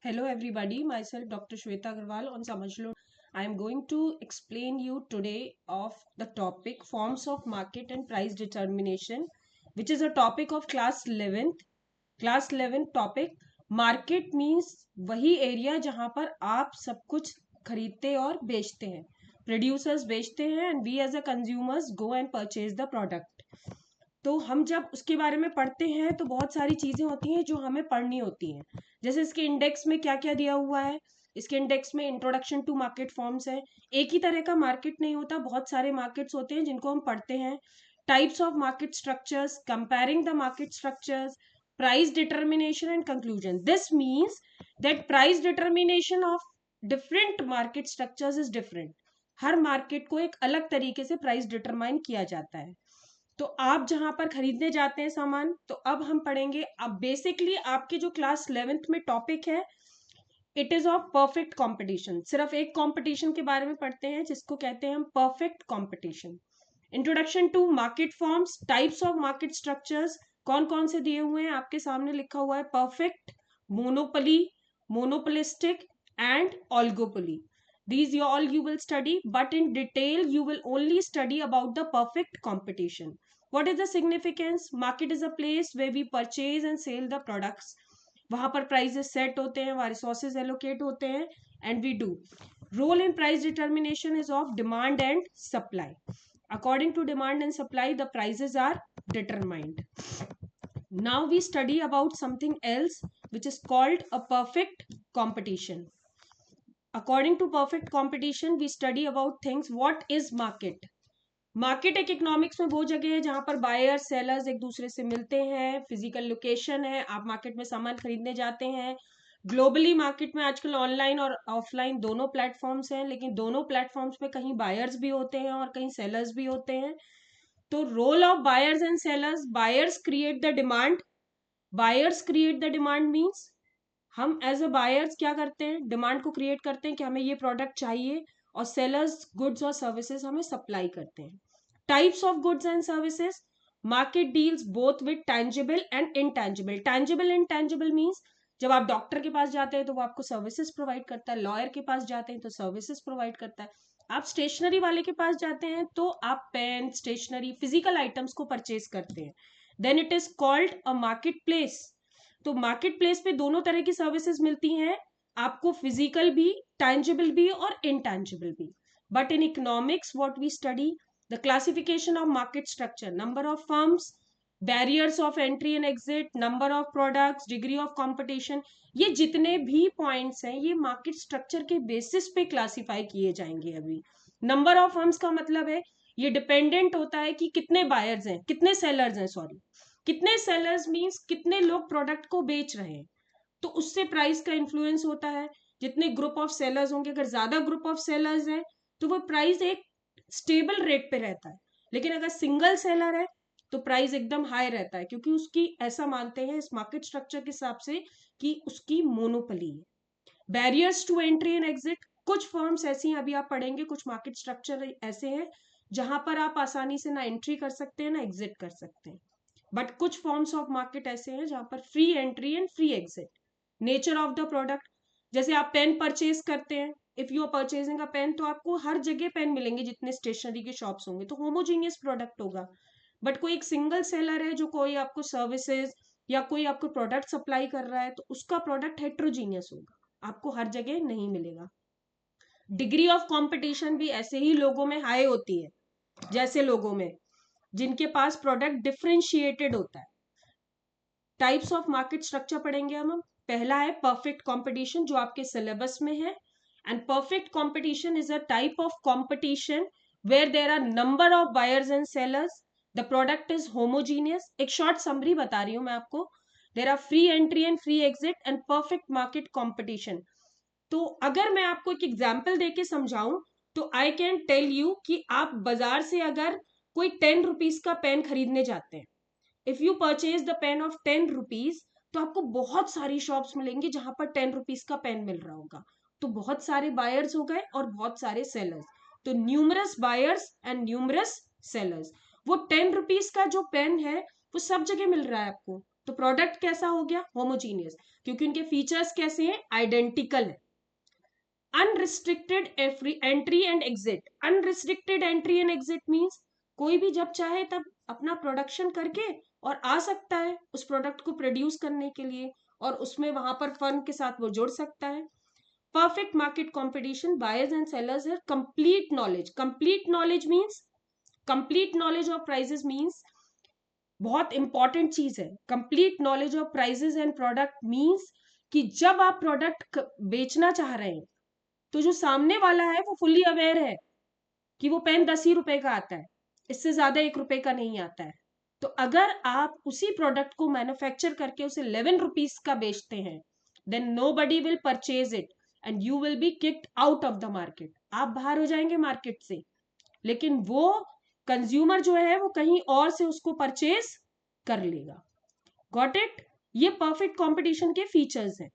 Hello everybody, myself Dr. Shweta Agarwal on Samajlo. I am going to explain you today of the topic forms of market and price determination, which is a topic of class 11th. Class 11 topic market means वही area जहां पर आप सब कुछ खरीदते और बेचते हैं. प्रोड्यूसर्स बेचते हैं and we as a consumers go and purchase the product. तो हम जब उसके बारे में पढ़ते हैं तो बहुत सारी चीजें होती हैं जो हमें पढ़नी होती हैं. जैसे इसके इंडेक्स में क्या क्या दिया हुआ है. इसके इंडेक्स में इंट्रोडक्शन टू मार्केट फॉर्म्स है. एक ही तरह का मार्केट नहीं होता, बहुत सारे मार्केट्स होते हैं जिनको हम पढ़ते हैं. Types of market structures, comparing the market structures, price determination and conclusion. This means that price determination of different market structures is different. Her market को एक अलग तरीके से प्राइस डिटरमाइन किया जाता है. तो आप जहां पर खरीदने जाते हैं सामान, तो अब हम पढ़ेंगे. अब बेसिकली आपके जो क्लास 11th में टॉपिक है, it is of perfect competition. सिर्फ एक कंपटीशन के बारे में पढ़ते हैं जिसको कहते हैं हम perfect competition. Introduction to market forms, types of market structures कौन कौन से दिए हुए हैं आपके सामने लिखा हुआ है. Perfect, monopoly, monopolistic and oligopoly. These all you will study, but in detail you will only study about the perfect competition. What is the significance? Market is a place where we purchase and sell the products. वहां पर prices set होते हैं, वहां resources allocate होते हैं and we do. Role in price determination is of demand and supply. According to demand and supply, the prices are determined. Now we study about something else which is called a perfect competition. According to perfect competition, we study about things. What is market? Market एक economics में वो जगह है जहां पर buyer sellers एक दूसरे से मिलते हैं. फिजिकल लोकेशन है, आप मार्केट में सामान खरीदने जाते हैं. ग्लोबली मार्केट में आजकल ऑनलाइन और ऑफलाइन दोनों प्लेटफॉर्म्स हैं, लेकिन दोनों प्लेटफॉर्म्स पे कहीं बायर्स भी होते हैं और कहीं सेलर्स भी होते हैं. तो role of buyers and sellers, buyers create the demand. Buyers create the demand means हम एज अ बायर्स क्या करते हैं, डिमांड को क्रिएट करते हैं कि हमें ये प्रोडक्ट चाहिए, और सेलर्स गुड्स और सर्विसेज हमें सप्लाई करते हैं. Types of goods and services, market deals both with tangible and intangible. Tangible intangible means जब आप डॉक्टर के पास जाते हैं तो वो आपको सर्विसेज प्रोवाइड करता है, लॉयर के पास जाते हैं तो सर्विसेज प्रोवाइड करता है, आप स्टेशनरी वाले के पास जाते हैं तो आप पेन, स्टेशनरी, फिजिकल आइटम्स को परचेज करते हैं. Then it is called a market place. तो मार्केट प्लेस पे दोनों तरह की सर्विसेज मिलती हैं आपको, फिजिकल भी, टैंजिबल भी और इनटैंजिबल भी. But in economics what we study, the classification of market structure, number of firms, barriers of entry and exit, number of products, degree of competition. ये जितने भी पॉइंट्स हैं ये मार्केट स्ट्रक्चर के बेसिस पे क्लासिफाई किए जाएंगे. अभी नंबर ऑफ फर्म्स का मतलब है ये डिपेंडेंट होता है कि कितने बायर्स हैं, कितने सेलर्स हैं, सॉरी, कितने सेलर्स मीन्स कितने लोग प्रोडक्ट को बेच रहे हैं, तो उससे प्राइस का इन्फ्लुएंस होता है. जितने ग्रुप ऑफ सेलर्स होंगे, अगर ज्यादा ग्रुप ऑफ सेलर्स हैं तो वो प्राइस एक स्टेबल रेट पे रहता है. लेकिन अगर सिंगल सेलर है तो प्राइस एकदम हाई रहता है, क्योंकि उसकी, ऐसा मानते हैं इस मार्केट स्ट्रक्चर के हिसाब से, कि उसकी मोनोपोली है. Barriers to entry and exit, कुछ फर्म्स ऐसी हैं, अभी आप पढ़ेंगे, कुछ मार्केट स्ट्रक्चर ऐसे हैं जहां पर आप आसानी से ना एंट्री कर सकते हैं ना एग्जिट कर सकते हैं. बट कुछ फॉर्म्स ऑफ मार्केट ऐसे हैं जहां पर free entry and free exit. Nature of the product, जैसे आप पेन परचेज करते हैं, if you are purchasing a pen, तो आपको हर जगह पेन मिलेंगे, जितने स्टेशनरी के शॉप्स होंगे, तो होमोजीनियस प्रोडक्ट होगा. बट कोई एक सिंगल सेलर है जो कोई आपको सर्विसेज या कोई आपको प्रोडक्ट सप्लाई कर रहा है, तो उसका प्रोडक्ट हेट्रोजीनियस होगा, आपको हर जगह नहीं मिलेगा. डिग्री ऑफ कंपटीशन भी ऐसे ही लोगों में हाई होती है, जैसे लोगों में जिनके पास प्रोडक्ट डिफरेंशिएटेड होता है. टाइप्स ऑफ मार्केट स्ट्रक्चर पढ़ेंगे हम. पहला है परफेक्ट कंपटीशन, जो आपके सिलेबस में है. And perfect competition is a type of competition where there are number of buyers and sellers, the product is homogeneous. एक शॉर्ट समरी बता रही हूं मैं आपको. There are free entry and free exit and perfect market competition. तो अगर मैं आपको एक एग्जाम्पल देके समझाऊं तो आई कैन टेल यू कि आप बाजार से अगर कोई 10 रुपीज का पेन खरीदने जाते हैं, if you purchase the pain of 10 rupees, तो आपको बहुत सारी शॉप्स मिलेंगी जहां पर 10 रुपीज का पेन मिल रहा होगा. तो बहुत सारे बायर्स हो गए और बहुत सारे सेलर्स. तो numerous buyers and numerous sellers. वो 10 रुपीज का जो पेन है वो सब जगह मिल रहा है आपको, तो प्रोडक्ट कैसा हो गया? होमोजीनियस, क्योंकि उनके फीचर्स कैसे हैं? आइडेंटिकल है। Unrestricted entry and exit. Unrestricted entry and exit means कोई भी जब चाहे तब अपना प्रोडक्शन करके और आ सकता है उस प्रोडक्ट को प्रोड्यूस करने के लिए, और उसमें वहां पर फर्म के साथ वो जुड़ सकता है। Perfect market competition, buyers and sellers है। Complete knowledge, complete knowledge means, complete knowledge of prices means, बहुत इंपॉर्टेंट चीज है। Complete knowledge of prices and product means कि जब आप प्रोडक्ट बेचना चाह रहे हैं तो जो सामने वाला है वो फुल्ली अवेयर है कि वो पेन 10 ही रुपए का आता है, इससे ज्यादा 1 रुपए का नहीं आता है। तो अगर आप उसी प्रोडक्ट को मैन्युफैक्चर करके उसे 11 रुपीज का बेचते हैं, then nobody will purchase it and you will be kicked out of the market. आप बाहर हो जाएंगे मार्केट से, लेकिन वो कंज्यूमर जो है वो कहीं और से उसको परचेज कर लेगा। Got it? ये परफेक्ट कंपटीशन के फीचर्स हैं।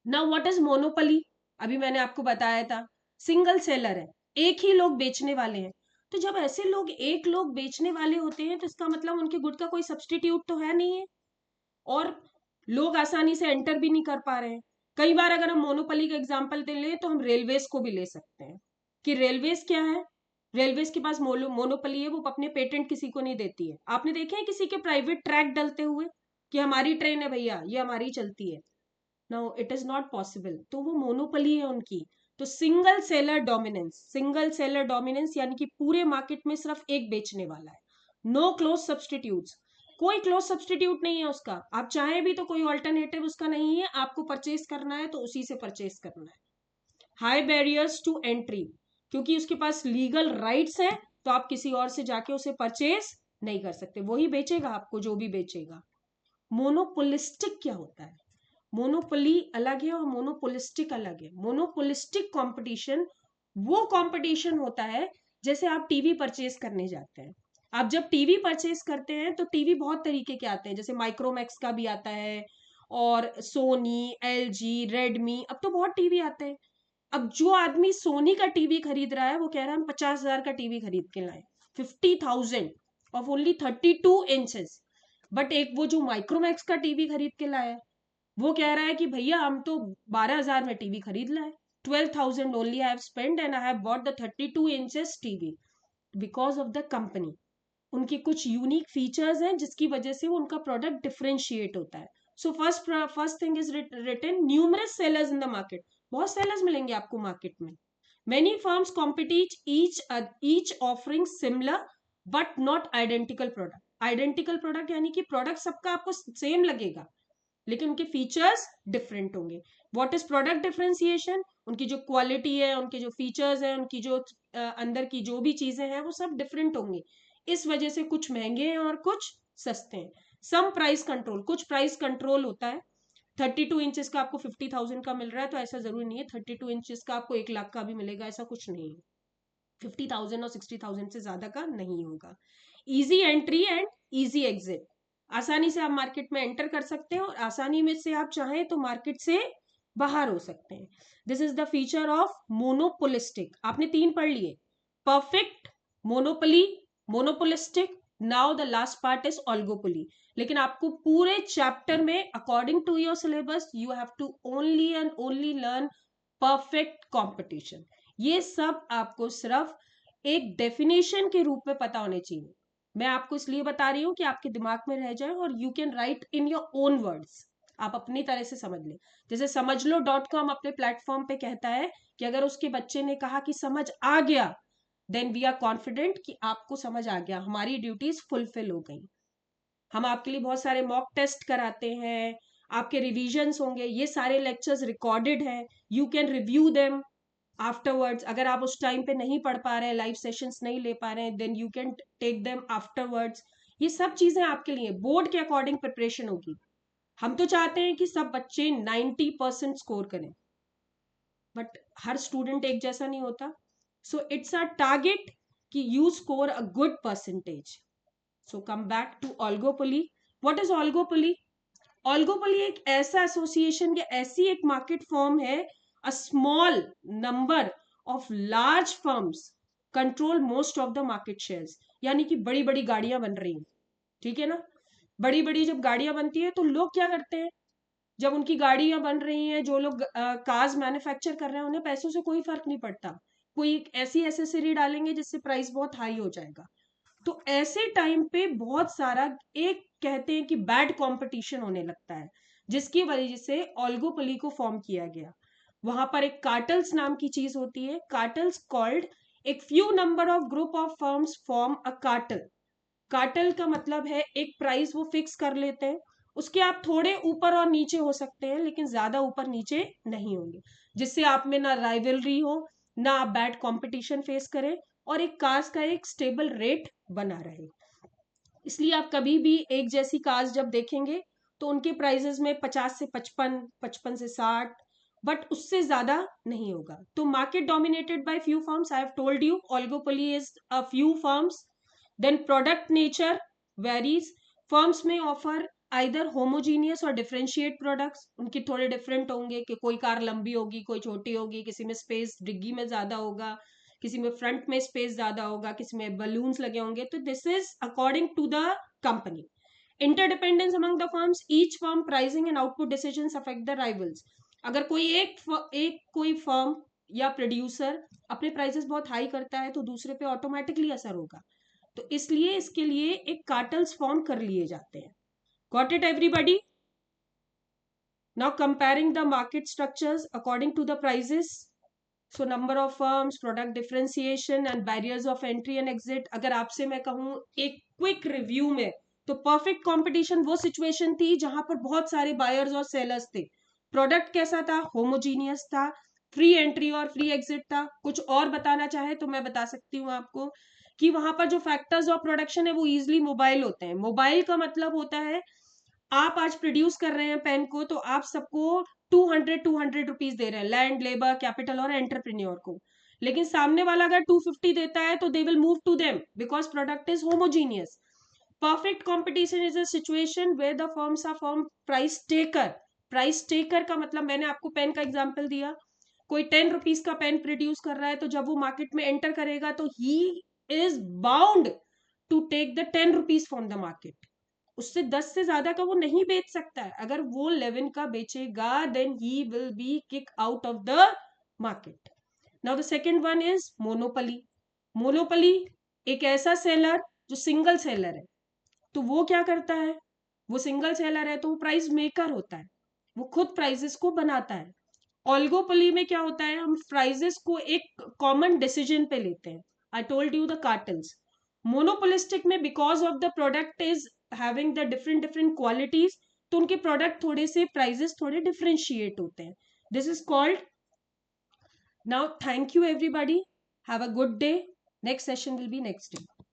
Now what is monopoly? अभी मैंने आपको बताया था सिंगल सेलर है, एक ही लोग बेचने वाले हैं। तो जब ऐसे लोग एक लोग बेचने वाले होते हैं तो इसका मतलब उनके गुड का कोई सब्सटीट्यूट तो है नहीं है, और लोग आसानी से एंटर भी नहीं कर पा रहे हैं। कई बार अगर हम मोनोपोली का एग्जांपल दे लें तो हम रेलवेज को भी ले सकते हैं कि रेलवेज क्या है, रेलवेज के पास मोनोपोली है, वो अपने पेटेंट किसी को नहीं देती है। आपने देखे हैं किसी के प्राइवेट ट्रैक डलते हुए कि हमारी ट्रेन है भैया, ये हमारी चलती है? Now it is not possible, तो वो मोनोपोली है उनकी। तो single seller dominance, single seller dominance यानी कि पूरे मार्केट में सिर्फ एक बेचने वाला है। नो क्लोज सब्सटीट्यूट्स, कोई क्लोज सब्सटीट्यूट नहीं है उसका। आप चाहे भी तो कोई ऑल्टरनेटिव उसका नहीं है, आपको परचेज करना है तो उसी से परचेज करना है। हाई बैरियर्स टू एंट्री, क्योंकि उसके पास लीगल राइट्स है तो आप किसी और से जाके उसे परचेज नहीं कर सकते, वही बेचेगा आपको जो भी बेचेगा। मोनोपोलिस्टिक क्या होता है? मोनोपोली अलग है और मोनोपोलिस्टिक अलग है। मोनोपोलिस्टिक कंपटीशन वो कंपटीशन होता है जैसे आप टीवी परचेज करने जाते हैं। आप जब टीवी परचेज करते हैं तो टीवी बहुत तरीके के आते हैं, जैसे माइक्रोमैक्स का भी आता है, और सोनी, एलजी, रेडमी, अब तो बहुत टीवी आते हैं। अब जो आदमी सोनी का टीवी खरीद रहा है वो कह रहा है हम 50,000 का टीवी खरीद के लाए, 50,000 ऑफ ओनली 32 इंचेस। बट एक वो जो माइक्रोमैक्स का टीवी खरीद के लाया है वो कह रहा है कि भैया हम तो 12,000 में टीवी खरीद लाए, 12,000 only I have spend and I have bought the 32 inches TV because of the company. उनके कुछ यूनिक फीचर्स हैं जिसकी वजह से उनका प्रोडक्ट डिफरेंशिएट होता है। So first thing is written numerous sellers in the market, बहुत सेलर्स मिलेंगे आपको मार्केट में। Many firms compete each offering similar but not identical product. Identical product यानी कि प्रोडक्ट सबका आपको सेम लगेगा लेकिन उनके फीचर्स डिफरेंट होंगे। What is product differentiation? उनकी जो क्वालिटी है, उनके जो फीचर्स है, उनकी जो अंदर की जो भी चीजें हैं वो सब डिफरेंट होंगे। इस वजह से कुछ महंगे हैं और कुछ सस्ते हैं। सम प्राइस कंट्रोल, कुछ प्राइस कंट्रोल होता है। 32 इंचेस का आपको 50,000 का मिल रहा है तो ऐसा जरूरी नहीं है 32 इंचेस का आपको 1 लाख का भी मिलेगा, ऐसा कुछ नहीं है। 50,000 और 60,000 से ज्यादा का नहीं होगा। Easy entry and easy exit, आसानी से आप मार्केट में एंटर कर सकते हैं और आसानी में से आप चाहें तो मार्केट से बाहर हो सकते हैं। This is the feature of monopolistic. आपने 3 पढ़ लिए, perfect, monopoly, monopolistic. Now the last part is oligopoly. लेकिन आपको पूरे चैप्टर में according to your syllabus you have to only and only learn perfect competition. ये सब आपको सिर्फ एक डेफिनेशन के रूप में पता होने चाहिए। मैं आपको इसलिए बता रही हूं कि आपके दिमाग में रह जाए और you can write in your own words, आप अपनी तरह से समझ लें। जैसे समझ लो .com अपने प्लेटफॉर्म पे कहता है कि अगर उसके बच्चे ने कहा कि समझ आ गया, देन वी आर कॉन्फिडेंट कि आपको समझ आ गया, हमारी ड्यूटीज फुलफिल हो गई। हम आपके लिए बहुत सारे मॉक टेस्ट कराते हैं, आपके रिविजन्स होंगे, ये सारे लेक्चर्स रिकॉर्डेड हैं, you can review them afterwards. अगर आप उस टाइम पे नहीं पढ़ पा रहे हैं, लाइव सेशंस नहीं ले पा रहे हैं, then you can take them afterwards. ये सब चीजें आपके लिए बोर्ड के अकॉर्डिंग प्रिपरेशन होगी। हम तो चाहते हैं कि सब बच्चे 90% स्कोर करें, बट हर स्टूडेंट एक जैसा नहीं होता। सो इट्स अ टारगेट कि you score a good percentage. So come back to oligopoly. What is oligopoly? Oligopoly एक ऐसा एसोसिएशन या ऐसी एक मार्केट फॉर्म है, a small number of large firms control most of the market shares. यानी कि बड़ी बड़ी गाड़ियां बन रही हैं, ठीक है ना, बड़ी बड़ी जब गाड़ियां बनती है तो लोग क्या करते हैं, जब उनकी गाड़ियां बन रही हैं, जो लोग कार्स मैन्युफैक्चर कर रहे हैं, उन्हें पैसों से कोई फर्क नहीं पड़ता, कोई एक ऐसी एसेसरी डालेंगे जिससे प्राइस बहुत हाई हो जाएगा। तो ऐसे टाइम पे बहुत सारा, एक कहते हैं कि बैड कंपटीशन होने लगता है, जिसकी वजह से ओलिगोपोली को फॉर्म किया गया। वहां पर एक कार्टल्स नाम की चीज होती है। कार्टल्स कॉल्ड एक few number of group of firms form a cartel. Cartel का मतलब है एक प्राइस वो फिक्स कर लेते हैं, उसके आप थोड़े ऊपर और नीचे हो सकते हैं, लेकिन ज्यादा ऊपर नीचे नहीं होंगे, जिससे आप में ना राइवलरी हो, ना आप बैड कंपटीशन फेस करें, और एक कार्स का एक स्टेबल रेट बना रहे। इसलिए आप कभी भी एक जैसी कार्स जब देखेंगे तो उनके प्राइसेस में 50 से 55, 55 से 60, बट उससे ज्यादा नहीं होगा। तो market dominated by few firms, I have told you oligopoly is a few firms. Then product nature varies, firms में ऑफर आइदर होमोजीनियस और डिफरेंशिएट प्रोडक्ट्स, उनके थोड़े डिफरेंट होंगे कि कोई कार लंबी होगी, कोई छोटी होगी, किसी में स्पेस डिग्गी में ज्यादा होगा, किसी में फ्रंट में स्पेस ज्यादा होगा, किसी में बलून्स लगे होंगे। तो this is according to the company. Interdependence among the firms, each firm pricing and output decisions affect the rivals. अगर कोई फर्म या प्रोड्यूसर अपने प्राइसेस बहुत हाई करता है तो दूसरे पे ऑटोमेटिकली असर होगा। तो इसलिए इसके लिए एक कार्टल्स फॉर्म कर लिए जाते हैं। Got it everybody? Now comparing the market structures according to the prices. So number of firms, product differentiation and barriers of entry and exit. अगर आपसे मैं कहूं एक क्विक रिव्यू में, तो परफेक्ट कंपटीशन वो सिचुएशन थी जहां पर बहुत सारे बायर्स और सेलर्स थे। प्रोडक्ट कैसा था? होमोजीनियस था, फ्री एंट्री और फ्री एग्जिट था। कुछ और बताना चाहे तो मैं बता सकती हूँ आपको कि वहां पर जो फैक्टर्स ऑफ प्रोडक्शन है वो इजिली मोबाइल होते हैं। मोबाइल का मतलब होता है, आप आज प्रोड्यूस कर रहे हैं पेन को, तो आप सबको 200 रुपीज दे रहे हैं, लैंड, लेबर, कैपिटल और एंटरप्रेन्योर को। लेकिन सामने वाला अगर 250 देता है तो they will move to them because product is homogeneous. Perfect competition is a situation where the firms are form price taker. Price taker का मतलब, मैंने आपको पेन का एग्जाम्पल दिया, कोई 10 रुपीज का पेन प्रोड्यूस कर रहा है, तो जब वो मार्केट में एंटर करेगा तो he is bound to take the 10 rupees from the market. उससे 10 से ज्यादा का वो नहीं बेच सकता है। अगर वो 11 का बेचेगा then he will be kick out of the market. Now the second one is monopoly. Monopoly एक ऐसा सेलर जो सिंगल सेलर है। तो वो क्या करता है? वो सिंगल सेलर है तो वो प्राइस मेकर होता है, वो खुद प्राइसेस को बनाता है। ऑलिगोपोली में क्या होता है, हम प्राइसेस को एक कॉमन डिसीजन पे लेते हैं। I told you the cartels. Monopolistic में because of the product is having the different different qualities, तो उनके प्रोडक्ट थोड़े से प्राइसेस थोड़े डिफरेंशिएट होते हैं। This is called. Now thank you everybody, have a good day. Next session will be next day.